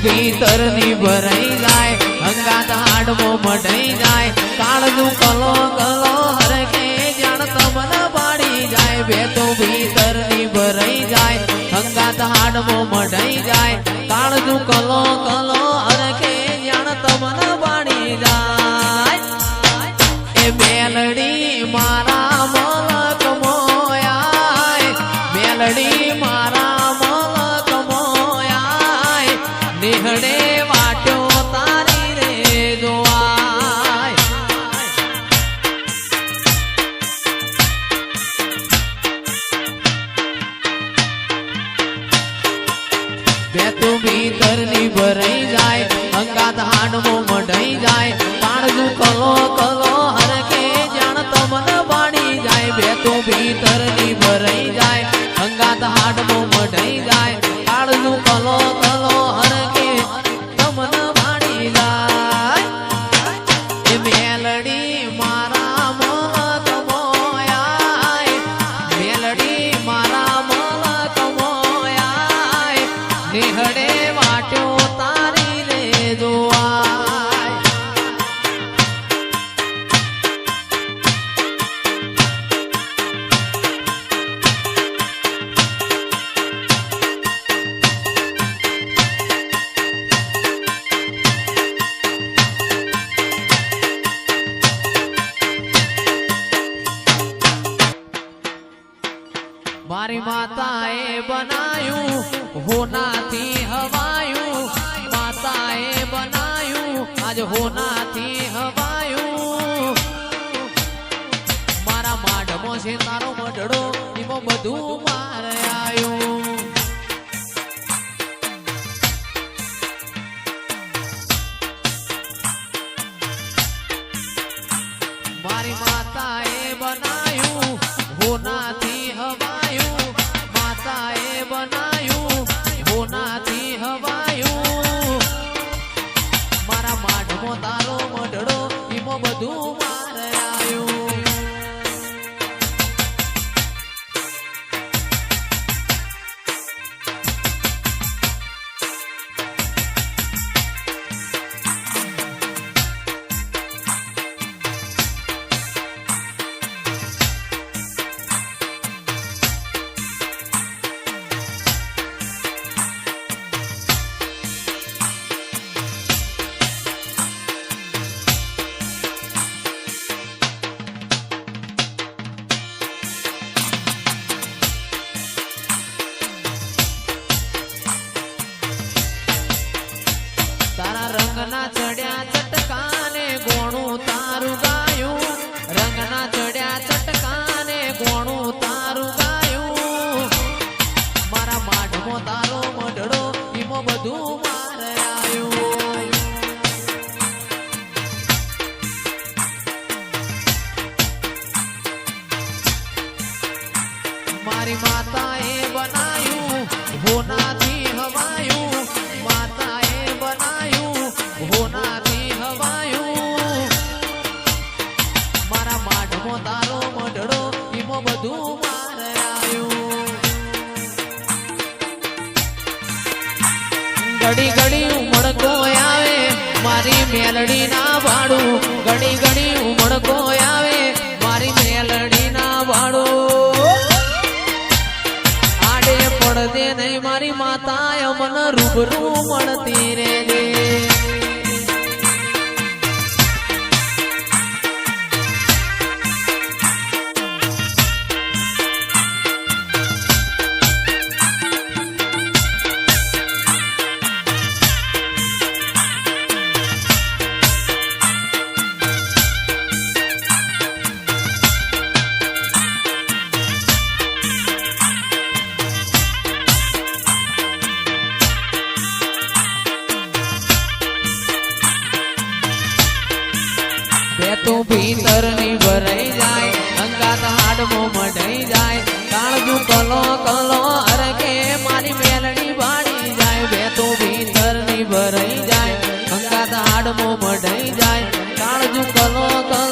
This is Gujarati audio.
ભીતર ની ભરાઈ જાય અંગાત હાડમો મઢાઈ જાય કાળનું કલો કલો હરકે જાણ તમને પાડી જાય બેતો ભીતર ની ભરાઈ જાય અંગાત હાડમો મઢાઈ જાય કાળનું કલો કલો હરકે જાણ તમને પાડી જાય એ મેલડી મારા મલક મોયાય મેલડી મારા મલક મોયાય નિહળે વાટ્યો તારી રે જોવાય બે તું ભીતર ની ભરાઈ જાય અંગાત હાડમો મઢાઈ જાય કાળજુ કલો કલો હરકે જાણ તમને પાડી જાય બે તું ભીતર ની ભરાઈ જાય અંગાત હાડમો મઢાઈ જાય કાળજુ કલો કલો હરકે તમને પાડી જાય એ મેલડી મારા મલક મોયાય મેલડી મારા મલક મોયાય નિહળે વાટ્યો તારી રે જોવાય મારી માતાએ બનાયું હોનાથી હવાયું માતાએ બનાયું આજ હોનાથી હવાયું મારા માઢમો છે તારો મઢડો એમાં બધું મારે આવ્યું મારી માતાએ બનાયું હોનાથી હવાયું માતાએ બનાયું હોનાથી હવાયું મારા માઢમો તારો મઢડો એમાં બધું મારે આવ્યું તારા રંગના ચડ્યા ચટકાને ગોણું તારું ગાયું રંગના ચડ્યા ચટકાને ગોણું તારું ગાયું મારા માઢમો તારો મઢડો એમાં બધું મારે આવ્યું મારી માતાએ બનાયું હોનાથી હવાયું માતાએ બનાયું હોનાથી હવાયું મારા માઢમો તારો મઢડો એમાં બધું મારે આવ્યું ઘડી ઘડી ઉમળકો આવે મારી મેલડી ના ભાડું ઘડી ઘડી ઉમળકો આવે મારી મેલડી ના ભાડું આડે પડદે નહીં મારી માતા મન રૂબરૂ મળતી રે તું ભીતર ની ભરાઈ જાય અંગાત હાડમો મઢાઈ જાય કાળજુ કલો કલો હરકે મારી મેલડી વાળી જાય બે તું ભીતર ની ભરાઈ જાય અંગાત હાડમો મઢાઈ જાય કાળજુ કલો કલો